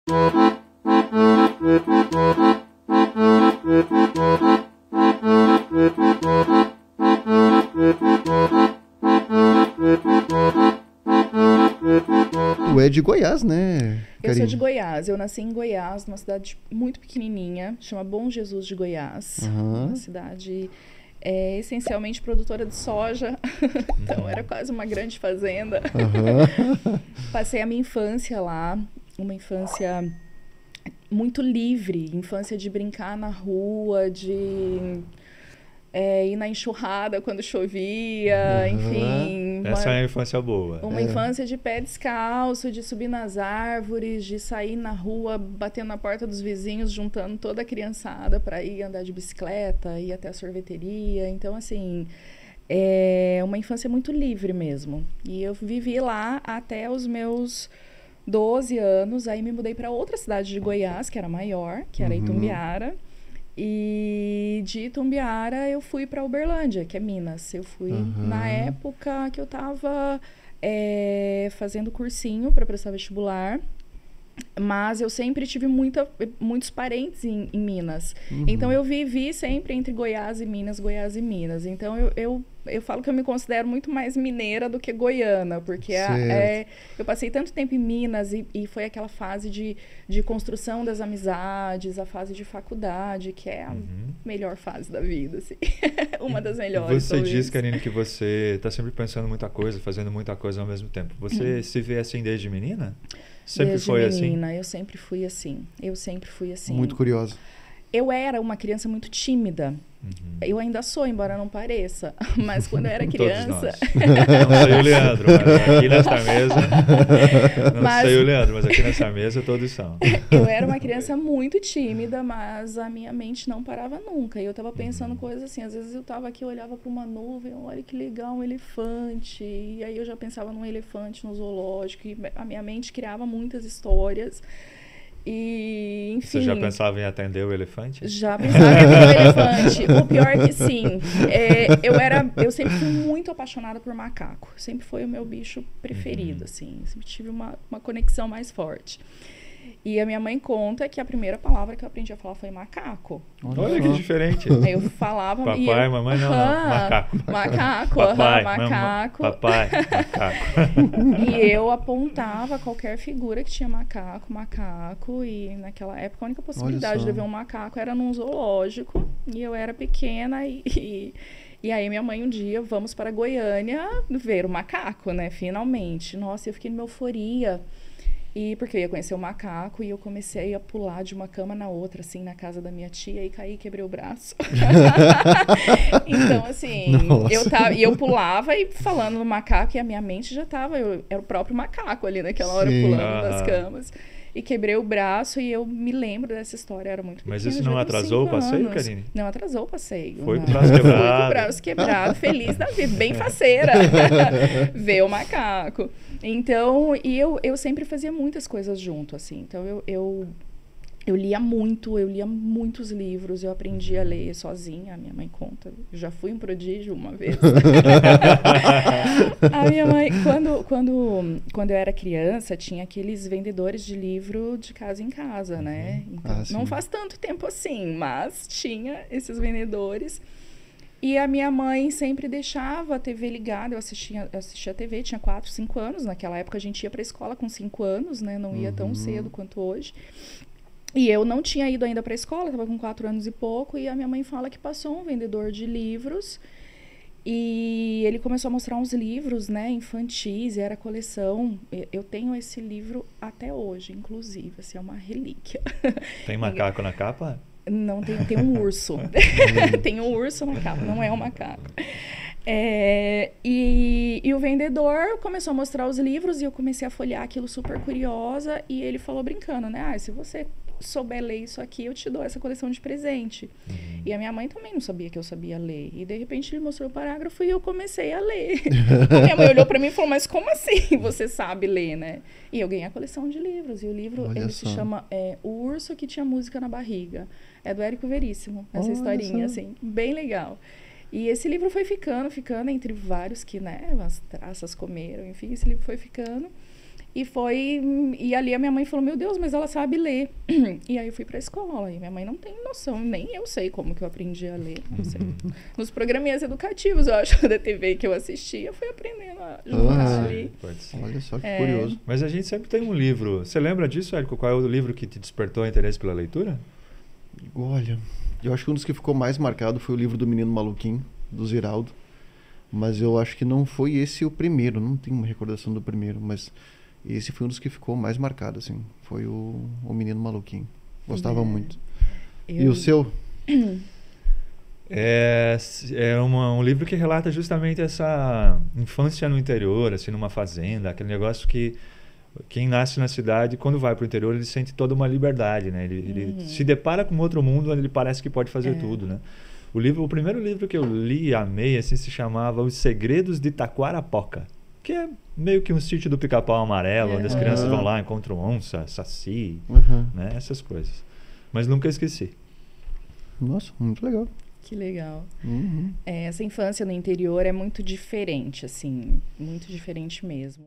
Tu é de Goiás, né, Eu sou Karine? de Goiás. Eu nasci em Goiás, numa cidade muito pequenininha, chama Bom Jesus de Goiás. Aham. Uma cidade essencialmente produtora de soja. Então era quase uma grande fazenda. Aham. Passei a minha infância lá, uma infância muito livre, infância de brincar na rua, de ir na enxurrada quando chovia, enfim. Essa é a infância boa. Uma infância de pé descalço, de subir nas árvores, de sair na rua, batendo na porta dos vizinhos, juntando toda a criançada para ir andar de bicicleta, ir até a sorveteria. Então, assim, é uma infância muito livre mesmo. E eu vivi lá até os meus 12 anos. Aí me mudei para outra cidade de Goiás, que era maior, que era Itumbiara. E de Itumbiara eu fui para Uberlândia, que é Minas. Eu fui na época que eu estava fazendo cursinho para prestar vestibular, mas eu sempre tive muitos parentes em Minas. Então eu vivi sempre entre Goiás e Minas, Goiás e Minas. Então eu falo que eu me considero muito mais mineira do que goiana, porque eu passei tanto tempo em Minas e foi aquela fase de construção das amizades, a fase de faculdade, que é a melhor fase da vida, assim. Uma das melhores. Você diz, Karine, que você está sempre pensando muita coisa, fazendo muita coisa ao mesmo tempo. Você se vê assim desde menina? Sempre desde foi menina, assim? eu sempre fui assim. Eu sempre fui assim. Muito curiosa. Eu era uma criança muito tímida. Eu ainda sou, embora não pareça. Mas quando eu era criança... Não sei o Leandro, mas aqui nessa mesa... Não sei o Leandro, mas aqui nessa mesa todos são. Eu era uma criança muito tímida, mas a minha mente não parava nunca. E eu tava pensando coisas assim. Às vezes eu tava aqui, eu olhava para uma nuvem, olha que legal, um elefante. E aí eu já pensava num elefante no zoológico. E a minha mente criava muitas histórias. E, enfim... Você já pensava em atender o elefante? Já pensava em atender o elefante. O pior é que sim. Eu sempre fui muito apaixonada por macaco. Sempre foi o meu bicho preferido, assim. Sempre tive uma conexão mais forte. E a minha mãe conta que a primeira palavra que eu aprendi a falar foi macaco. Olha que diferente. Aí eu falava... Papai, mamãe, não, macaco. Macaco, papai, macaco. Papai, macaco. E eu apontava qualquer figura que tinha macaco. E naquela época a única possibilidade de eu ver um macaco era num zoológico. E eu era pequena e aí minha mãe um dia, vamos para Goiânia ver o macaco, né? Finalmente. Nossa, eu fiquei numa euforia. E porque eu ia conhecer o macaco e eu comecei a pular de uma cama na outra, assim, na casa da minha tia, e caí e quebrei o braço. Então, assim, eu pulava e falando no macaco, e a minha mente já tava, era o próprio macaco ali naquela hora, pulando das camas. E quebrei o braço e eu me lembro dessa história, era muito pequena. Mas isso não atrasou o passeio, Karine? Não atrasou o passeio. Foi com o braço quebrado. Foi com o braço quebrado, feliz da vida, bem faceira. Ver o macaco. Então, e eu sempre fazia muitas coisas junto, assim. Então, eu lia muito, eu lia muitos livros, eu aprendi a ler sozinha, a minha mãe conta. Eu já fui um prodígio uma vez. A minha mãe, quando eu era criança, tinha aqueles vendedores de livro de casa em casa, né? Então, não faz tanto tempo assim, mas tinha esses vendedores. E a minha mãe sempre deixava a TV ligada, eu assistia a TV, tinha 4, 5 anos. Naquela época a gente ia para a escola com 5 anos, né? Não ia tão cedo quanto hoje. E eu não tinha ido ainda para a escola, estava com 4 anos e pouco, e a minha mãe fala que passou um vendedor de livros e ele começou a mostrar uns livros, né, infantis, e era coleção. Eu tenho esse livro até hoje, inclusive, assim, é uma relíquia. Tem macaco na capa? Não, tem um urso. Tem um urso na capa, não é um macaco. E o vendedor começou a mostrar os livros e eu comecei a folhear aquilo super curiosa, e ele falou brincando, né, se você souber ler isso aqui, eu te dou essa coleção de presente. E a minha mãe também não sabia que eu sabia ler. E, de repente, ele mostrou o parágrafo e eu comecei a ler. A minha mãe olhou para mim e falou, mas como assim você sabe ler, né? E eu ganhei a coleção de livros. E o livro, ele se chama O Urso que Tinha Música na Barriga. É do Érico Veríssimo, essa historinha, assim, bem legal. E esse livro foi ficando, entre vários que, né, as traças comeram, enfim, esse livro foi ficando. E ali a minha mãe falou, meu Deus, mas ela sabe ler. E aí eu fui pra escola. E minha mãe não tem noção, nem eu sei como que eu aprendi a ler. Não sei. Nos programinhas educativos, eu acho, da TV que eu assistia, eu fui aprendendo a jogar ali. Pode ser. Olha só que curioso. Mas a gente sempre tem um livro. Você lembra disso, Érico? Qual é o livro que te despertou interesse pela leitura? Olha, eu acho que um dos que ficou mais marcado foi o livro do Menino Maluquinho, do Ziraldo. Mas eu acho que não foi esse o primeiro, não tenho uma recordação do primeiro, mas esse foi um dos que ficou mais marcado, assim. Foi o Menino Maluquinho. Gostava muito. E o seu? É um livro que relata justamente essa infância no interior, assim, numa fazenda, aquele negócio que quem nasce na cidade, quando vai para o interior, ele sente toda uma liberdade, né? Ele se depara com outro mundo onde ele parece que pode fazer tudo, né? O primeiro livro que eu li e amei, assim, se chamava Os Segredos de Taquarapoca, que é meio que um sítio do Pica-Pau Amarelo, onde as crianças vão lá, encontram onça, saci, né? Essas coisas. Mas nunca esqueci. Nossa, muito legal. Que legal. Essa infância no interior é muito diferente, assim, muito diferente mesmo.